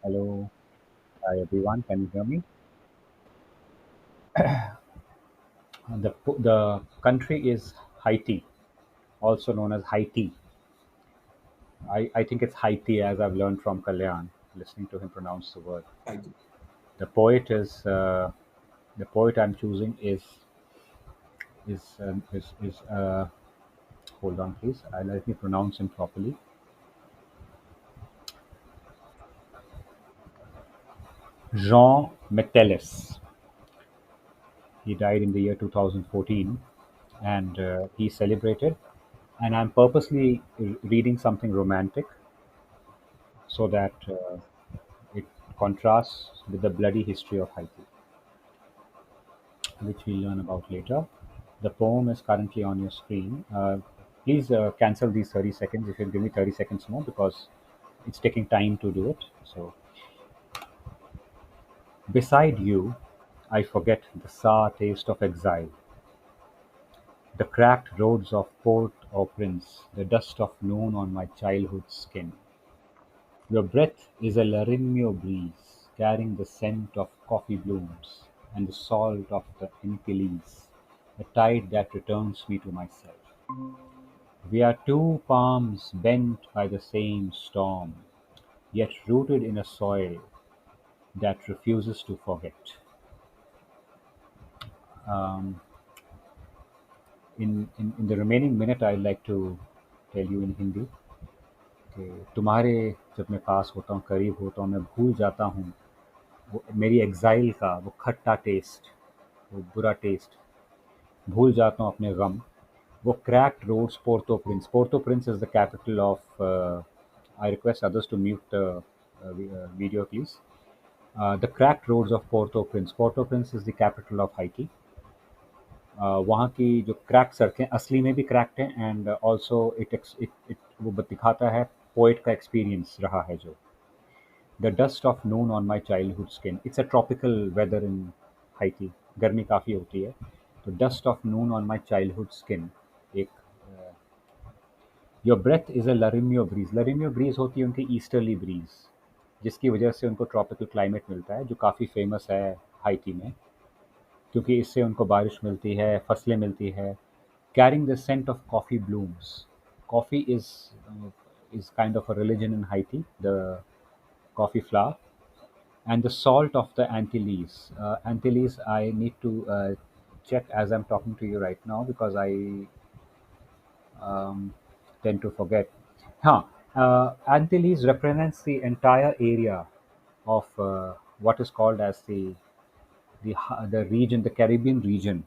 Hello, hi everyone. Can you hear me? The country is Haiti, also known as Haiti. I think it's Haiti as I've learned from Kalyan, listening to him pronounce the word. Thank you. The poet is the poet I'm choosing is hold on please. Let me pronounce him properly. Jean Metellus. He died in the year 2014, and he's celebrated. And I'm purposely reading something romantic so that it contrasts with the bloody history of Haiti, which we'll learn about later. The poem is currently on your screen. Please cancel these 30 seconds if you give me 30 seconds more because it's taking time to do it. So, beside you, I forget the sour taste of exile, the cracked roads of Port au Prince, the dust of noon on my childhood's skin. Your breath is a Larimio breeze, carrying the scent of coffee blooms and the salt of the Antilles, a tide that returns me to myself. We are two palms bent by the same storm, yet rooted in a soil that refuses to forget. Um, in the remaining minute, I'd like to tell you in Hindi कि तुम्हारे जब मैं पास होता हूँ, करीब होता हूँ, मैं भूल जाता हूँ वो मेरी एग्ज़ाइल का वो खट्टा टेस्ट, वो बुरा टेस्ट, भूल जाता हूँ अपने गम, वो cracked roads Port-au-Prince, Port-au-Prince is the capital of, I request others to mute video please, the cracked roads of Port-au-Prince is the capital of Haiti. वहाँ की जो क्रैक सड़कें असली में भी क्रैक्ड हैं एंड ऑल्सो इट वो दिखाता है पोइट का एक्सपीरियंस रहा है जो the dust of noon on my childhood skin. It's a tropical weather in Haiti, गर्मी काफ़ी होती है. तो dust of noon on my childhood skin एक. योर ब्रेथ इज़ अ लरिमियो ब्रीज होती है उनकी ईस्टर्ली ब्रीज, जिसकी वजह से उनको ट्रॉपिकल क्लाइमेट मिलता है जो काफ़ी फेमस है हाइटी में, क्योंकि इससे उनको बारिश मिलती है, फसलें मिलती है. Carrying the scent of coffee blooms. Coffee is kind of a religion in Haiti, the coffee flower, and the salt of the Antilles. Antilles, I need to check as I'm talking to you right now because I um, tend to forget. Huh. Antilles represents the entire area of what is called as the region, the Caribbean region.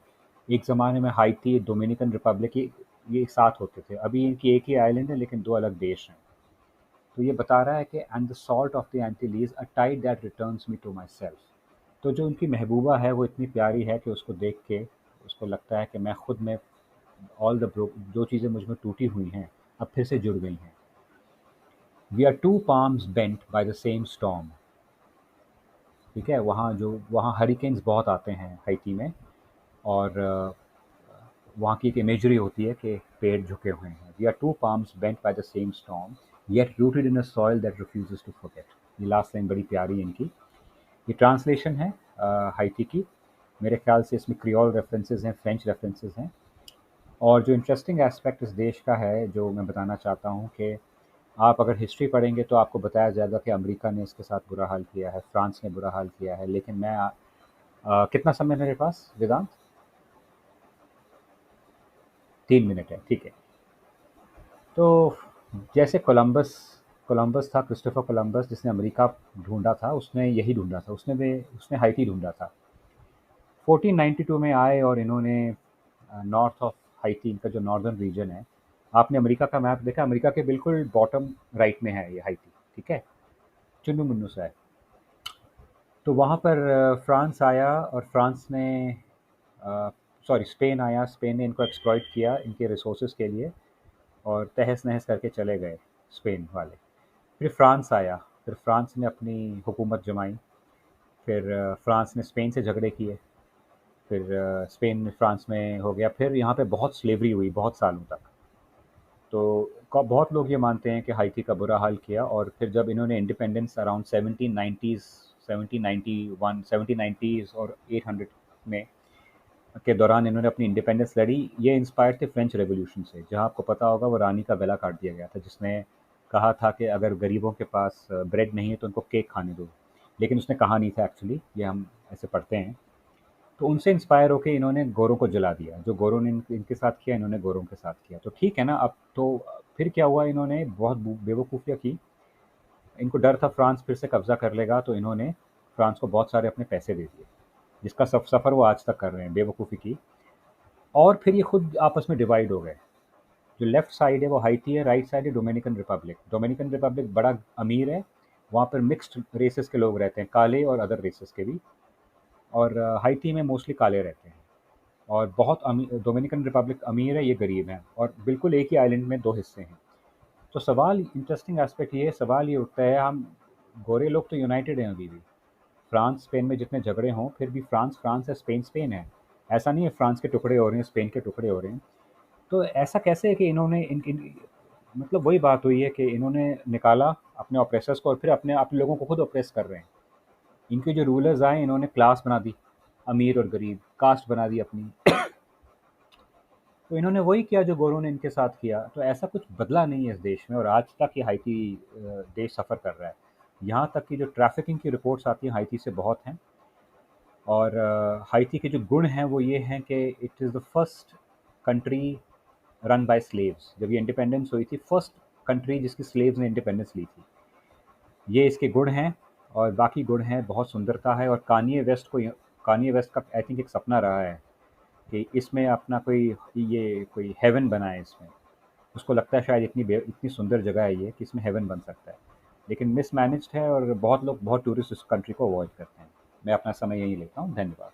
एक ज़माने में हाइती, Dominican Republic ये एक साथ होते थे. अभी इनकी एक ही आइलैंड है लेकिन दो अलग देश हैं. तो ये बता रहा है कि and the salt of the Antilles a tide that returns me to myself. तो जो उनकी महबूबा है वो इतनी प्यारी है कि उसको देख के उसको लगता है कि मैं खुद में ऑल द जो चीज़ें मुझ में टूटी हुई हैं अब फिर से जुड़ गई हैं. We are two palms bent by the same storm. ठीक है, वहाँ हरिकेन्स बहुत आते हैं हाइटी में. और वहाँ की एक इमेजरी होती है कि पेड़ झुके हुए हैं. We are two palms bent by the same storm yet rooted in a soil that refuses to forget. ये लास्ट लाइन बड़ी प्यारी है इनकी. ये ट्रांसलेशन है हाइटी की. मेरे ख्याल से इसमें क्रियोल रेफरेंसेस हैं, फ्रेंच रेफरेंसेस हैं. और जो इंटरेस्टिंग एस्पेक्ट इस देश का है जो मैं बताना चाहता हूँ कि आप अगर हिस्ट्री पढ़ेंगे तो आपको बताया जाएगा कि अमेरिका ने इसके साथ बुरा हाल किया है, फ्रांस ने बुरा हाल किया है. लेकिन कितना समय मेरे पास वेदांत? 3 मिनट है, ठीक है. तो जैसे कोलंबस था, क्रिस्टोफर कोलंबस जिसने अमेरिका ढूंढा था, उसने यही ढूंढा था, उसने हाइटी ढूंढा था. 1492 में आए और इन्होंने नॉर्थ ऑफ हाइटी, इनका जो नॉर्दर्न रीजन है, आपने अमेरिका का मैप देखा, अमेरिका के बिल्कुल बॉटम राइट में है ये हाइटी. ठीक है, चुन्नू मुन्नू सा है. तो वहाँ पर फ्रांस आया और फ्रांस ने सॉरी स्पेन आया, स्पेन ने इनको एक्सप्लॉइट किया इनके रिसोर्सेज के लिए और तहस नहस करके चले गए स्पेन वाले. फिर फ्रांस आया, फिर फ्रांस ने अपनी हुकूमत जमाई. फिर फ्रांस ने स्पेन से झगड़े किए. फिर स्पेन फ्रांस में हो गया. फिर यहाँ पे बहुत स्लेवरी हुई बहुत सालों तक. तो बहुत लोग ये मानते हैं कि हाइती का बुरा हाल किया, और फिर जब इन्होंने इंडिपेंडेंस अराउंड 1790s, 1791, 1790s और 800 में के दौरान इन्होंने अपनी इंडिपेंडेंस लड़ी। ये इंस्पायर्ड थे फ्रेंच रेवोल्यूशन से, जहाँ आपको पता होगा वो रानी का गला काट दिया गया था, जिसने कहा था कि अगर गरीबों के पास ब्रेड नहीं है तो उनको केक खाने दो। लेकिन उसने कहा नहीं था एक्चुअली, ये हम ऐसे पढ़ते हैं। तो उनसे इंस्पायर होकर इन्होंने गोरों को जला दिया। जो गोरों ने इनके साथ किया, इन्होंने गोरों के साथ किया। तो ठीक है ना, अब तो फिर क्या हुआ, इन्होंने बहुत बेवकूफ़ियाँ की। इनको डर था फ्रांस फिर से कब्जा कर लेगा, तो इन्होंने फ्रांस को बहुत सारे अपने पैसे दे दिए, जिसका सफ़र वो आज तक कर रहे हैं, बेवकूफ़ी की। और फिर ये खुद आपस में डिवाइड हो गए। जो लेफ्ट साइड है वो हाइती है, राइट साइड है डोमिनिकन रिपब्लिक। डोमिनिकन रिपब्लिक बड़ा अमीर है, वहाँ पर मिक्स्ड रेसेस के लोग रहते हैं, काले और अदर रेसेस के भी। और हाइती में मोस्टली काले रहते हैं। और बहुत अमीर डोमिनिकन रिपब्लिक अमीर है, ये गरीब हैं, और बिल्कुल एक ही आइलैंड में दो हिस्से हैं। तो सवाल, इंटरेस्टिंग एस्पेक्ट ये है, सवाल ये उठता है, हम गोरे लोग तो यूनाइटेड हैं अभी भी। फ्रांस स्पेन में जितने झगड़े हों, फिर भी फ्रांस फ्रांस है, स्पेन स्पेन है। ऐसा नहीं है फ्रांस के टुकड़े हो रहे हैं, स्पेन के टुकड़े हो रहे हैं। तो ऐसा कैसे है कि इन्होंने मतलब वही बात हुई है कि इन्होंने निकाला अपने ऑपरेसर्स को, और फिर अपने अपने लोगों को खुद ऑपरेस कर रहे हैं। इनके जो रूलर्स आए, इन्होंने क्लास बना दी, अमीर और गरीब कास्ट बना दी अपनी। तो इन्होंने वही किया जो गोरों ने इनके साथ किया। तो ऐसा कुछ बदला नहीं है इस देश में, और आज तक ये हाइती देश सफ़र कर रहा है। यहाँ तक कि जो ट्रैफिकिंग की रिपोर्ट्स आती हैं हाइती से बहुत हैं। और हाइती के जो गुण हैं वो ये हैं कि it is the first country run by slaves. जब ये इंडिपेंडेंस हुई थी, फर्स्ट कंट्री जिसकी स्लेव्स ने इंडिपेंडेंस ली थी। ये इसके गुण हैं। और बाकी गुण हैं, बहुत सुंदरता है। और कानिए वेस्ट का आई थिंक एक सपना रहा है कि इसमें अपना कोई, ये कोई हेवन बनाए इसमें। उसको लगता है शायद इतनी सुंदर जगह है ये कि इसमें हेवन बन सकता है। लेकिन मिसमैनेज्ड है, और बहुत लोग, बहुत टूरिस्ट इस कंट्री को अवॉइड करते हैं। मैं अपना समय यहीं लेता हूँ। धन्यवाद।